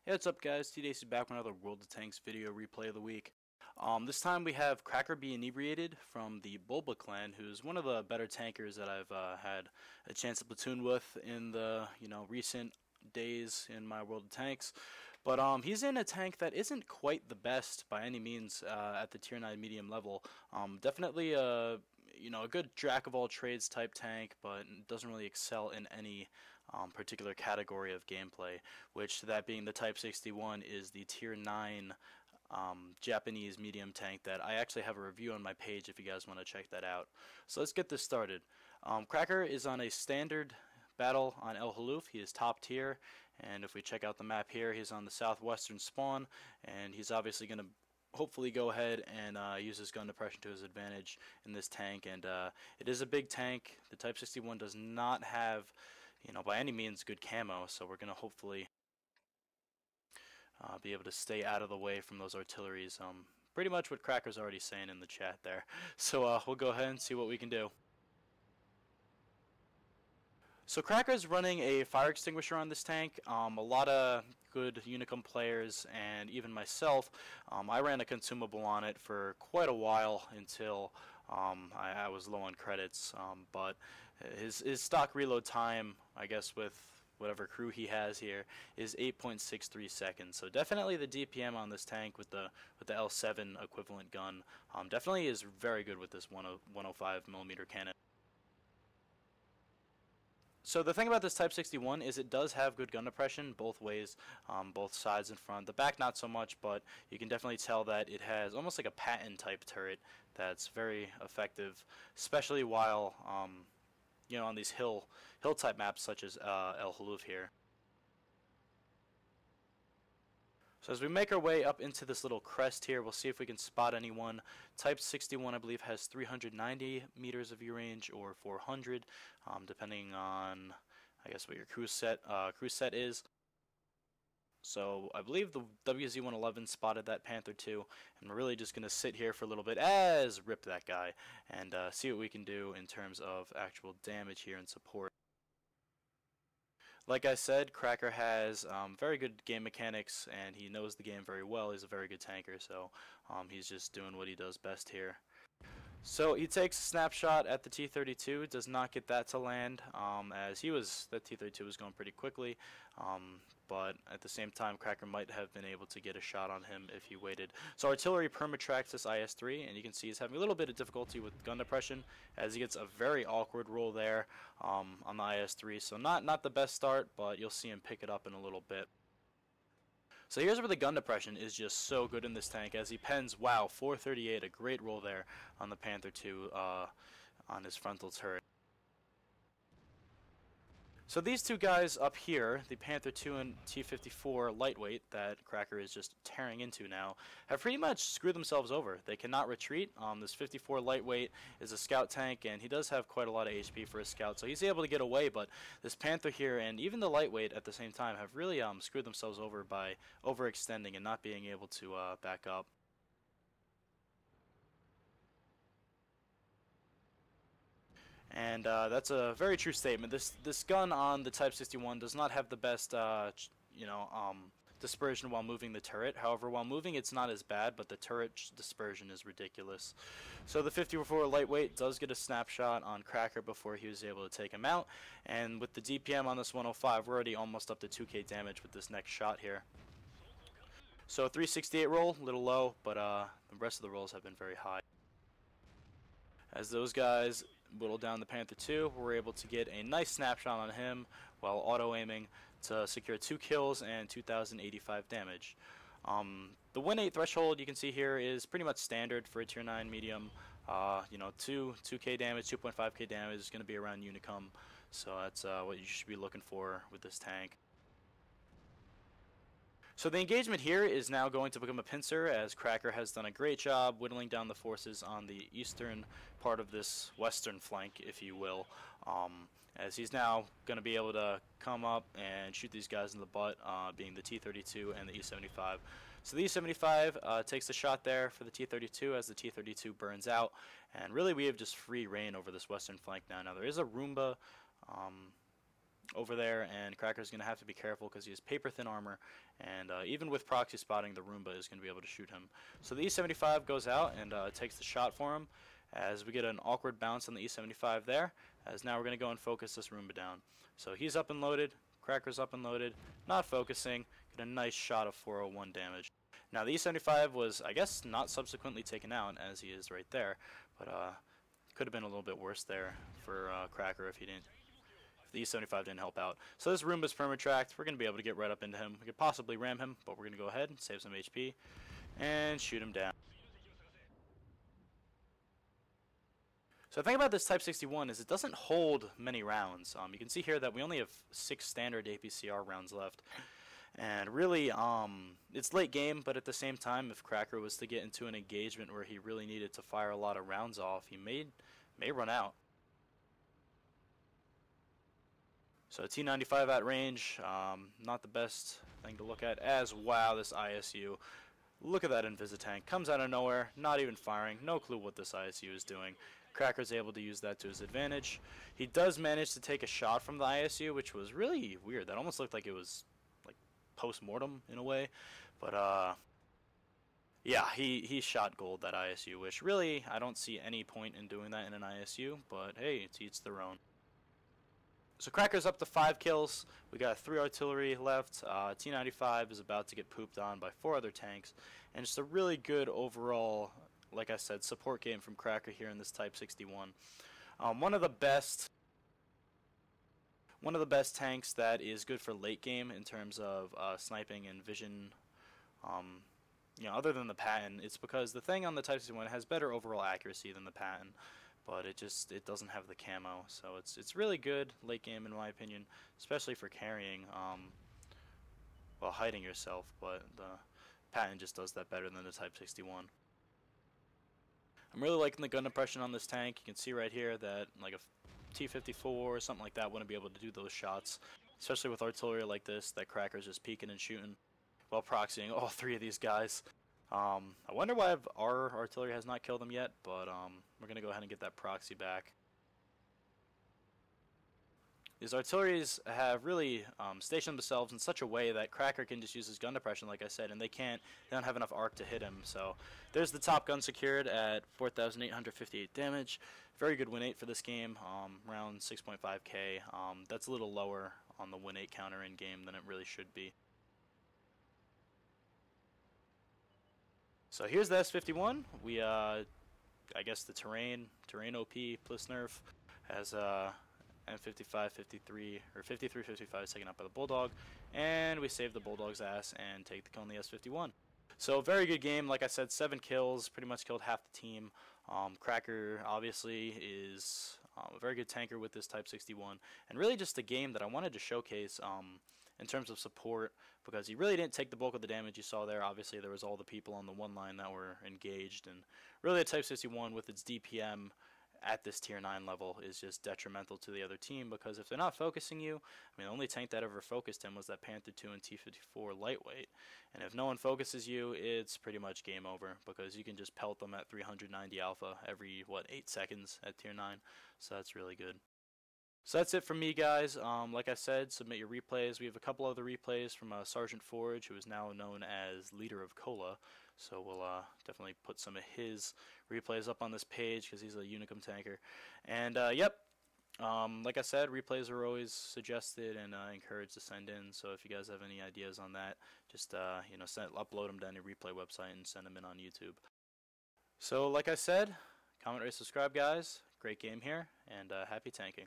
Hey, what's up guys, Tdacey back with another World of Tanks video replay of the week. This time we have Cracker Be Inebriated from the Bulba clan, who's one of the better tankers that I've had a chance to platoon with in the recent days in my World of Tanks. But he's in a tank that isn't quite the best by any means at the tier 9 medium level. Definitely a good jack of all trades type tank, but doesn't really excel in any particular category of gameplay, which that being the Type-61 is the tier 9 Japanese medium tank that I actually have a review on my page if you guys want to check that out. So let's get this started. Cracker is on a standard battle on El Haluf. He is top tier, and if we check out the map here, he's on the southwestern spawn, and he's obviously going to hopefully go ahead and use his gun depression to his advantage in this tank. And it is a big tank. The Type-61 does not have, by any means good camo, so we're going to hopefully be able to stay out of the way from those artilleries. Pretty much what Cracker's already saying in the chat there. So we'll go ahead and see what we can do. So Cracker's running a fire extinguisher on this tank. A lot of good Unicum players and even myself, I ran a consumable on it for quite a while until I was low on credits. But his stock reload time, I guess with whatever crew he has here, is 8.63 seconds. So definitely the DPM on this tank with the L7 equivalent gun definitely is very good with this 105mm cannon. So the thing about this Type-61 is it does have good gun depression both ways, both sides and front. The back not so much, but you can definitely tell that it has almost like a Patton type turret that's very effective, especially while on these hill type maps such as El Haluf here. So as we make our way up into this little crest here, we'll see if we can spot anyone. Type-61, I believe, has 390 meters of view range, or 400, depending on, I guess, what your cruise set is. So I believe the WZ-111 spotted that Panther 2, and we're really just going to sit here for a little bit as rip that guy, and see what we can do in terms of actual damage here and support. Like I said, Cracker has very good game mechanics, and he knows the game very well. He's a very good tanker, so he's just doing what he does best here. So he takes a snapshot at the T-32, does not get that to land, as that T-32 was going pretty quickly, but at the same time Cracker might have been able to get a shot on him if he waited. So artillery perma-tracks this IS-3, and you can see he's having a little bit of difficulty with gun depression, as he gets a very awkward roll there on the IS-3, so not the best start, but you'll see him pick it up in a little bit. So here's where the gun depression is just so good in this tank, as he pens, wow, 438, a great roll there on the Panther 2 on his frontal turret. So these two guys up here, the Panther 2 and T-54 lightweight that Cracker is just tearing into now, have pretty much screwed themselves over. They cannot retreat. This 54 lightweight is a scout tank, and he does have quite a lot of HP for a scout, so he's able to get away, but this Panther here and even the lightweight at the same time have really screwed themselves over by overextending and not being able to back up. And that's a very true statement. This gun on the Type-61 does not have the best, dispersion while moving the turret. However, while moving, it's not as bad, but the turret dispersion is ridiculous. So the 54 lightweight does get a snapshot on Cracker before he was able to take him out. And with the DPM on this 105, we're already almost up to 2k damage with this next shot here. So 368 roll, a little low, but the rest of the rolls have been very high. As those guys whittle down the Panther 2, we're able to get a nice snapshot on him while auto-aiming to secure 2 kills and 2,085 damage. The win 8 threshold you can see here is pretty much standard for a tier 9 medium. 2k damage, 2.5k damage is going to be around Unicum, so that's what you should be looking for with this tank. So the engagement here is now going to become a pincer, as Cracker has done a great job whittling down the forces on the eastern part of this western flank, if you will, as he's now going to be able to come up and shoot these guys in the butt, being the T-32 and the E-75. So the E-75 takes the shot there for the T-32 as the T-32 burns out, and really we have just free reign over this western flank now. Now there is a Roomba over there, and Cracker's going to have to be careful because he has paper thin armor, and even with proxy spotting, the Roomba is going to be able to shoot him. So the E75 goes out and takes the shot for him, as we get an awkward bounce on the E75 there, as now we're going to go and focus this Roomba down. So he's up and loaded, Cracker's up and loaded, not focusing, get a nice shot of 401 damage. Now the E75 was, I guess, not subsequently taken out, as he is right there, but could have been a little bit worse there for Cracker if the E75 didn't help out. So this Roomba's permatracked. We're going to be able to get right up into him. We could possibly ram him, but we're going to go ahead and save some HP and shoot him down. So the thing about this Type-61 is it doesn't hold many rounds. You can see here that we only have 6 standard APCR rounds left. And really, it's late game, but at the same time, if Cracker was to get into an engagement where he really needed to fire a lot of rounds off, he may run out. So T95 at range, not the best thing to look at, as wow, this ISU. Look at that Invisitank, comes out of nowhere, not even firing, no clue what this ISU is doing. Cracker's able to use that to his advantage. He does manage to take a shot from the ISU, which was really weird. That almost looked like it was like post-mortem in a way. But yeah, he shot gold, that ISU, which really I don't see any point in doing that in an ISU, but hey, it's each their own. So Cracker's up to 5 kills. We got 3 artillery left. T95 is about to get pooped on by 4 other tanks, and just a really good overall, like I said, support game from Cracker here in this Type-61. One of the best tanks that is good for late game in terms of sniping and vision. You know, other than the Patton, it's because the thing on the Type-61 has better overall accuracy than the Patton, but it doesn't have the camo. So it's really good late game in my opinion, especially for carrying, while hiding yourself. But the Patton just does that better than the Type-61. I'm really liking the gun depression on this tank. You can see right here that like a T-54 or something like that wouldn't be able to do those shots, especially with artillery like this that Cracker's just peeking and shooting while proxying all 3 of these guys. I wonder why our artillery has not killed them yet, but we're going to go ahead and get that proxy back. These artilleries have really stationed themselves in such a way that Cracker can just use his gun depression, like I said, and they don't have enough arc to hit him. So there's the top gun secured at 4,858 damage. Very good win rate for this game, around 6.5k. That's a little lower on the win rate counter in game than it really should be. So here's the S51. We, I guess the terrain OP plus nerf has M55, 53, or 53, 55 taken up by the Bulldog, and we save the Bulldog's ass and take the kill on the S51. So very good game. Like I said, 7 kills, pretty much killed half the team. Cracker obviously is a very good tanker with this Type-61, and really just a game that I wanted to showcase in terms of support, because he really didn't take the bulk of the damage you saw there. Obviously there was all the people on the one line that were engaged, and really the Type-61 with its DPM at this tier 9 level is just detrimental to the other team, because if they're not focusing you, I mean, the only tank that ever focused him was that Panther 2 and T-54 lightweight, and if no one focuses you, it's pretty much game over, because you can just pelt them at 390 alpha every, 8 seconds at tier 9, so that's really good. So that's it from me, guys. Like I said, submit your replays. We have a couple other replays from Sergeant Forge, who is now known as Leader of Cola. So we'll definitely put some of his replays up on this page, because he's a Unicum tanker. And yep, like I said, replays are always suggested and encouraged to send in. So if you guys have any ideas on that, just upload them to any replay website and send them in on YouTube. So like I said, comment, rate, subscribe, guys. Great game here, and happy tanking.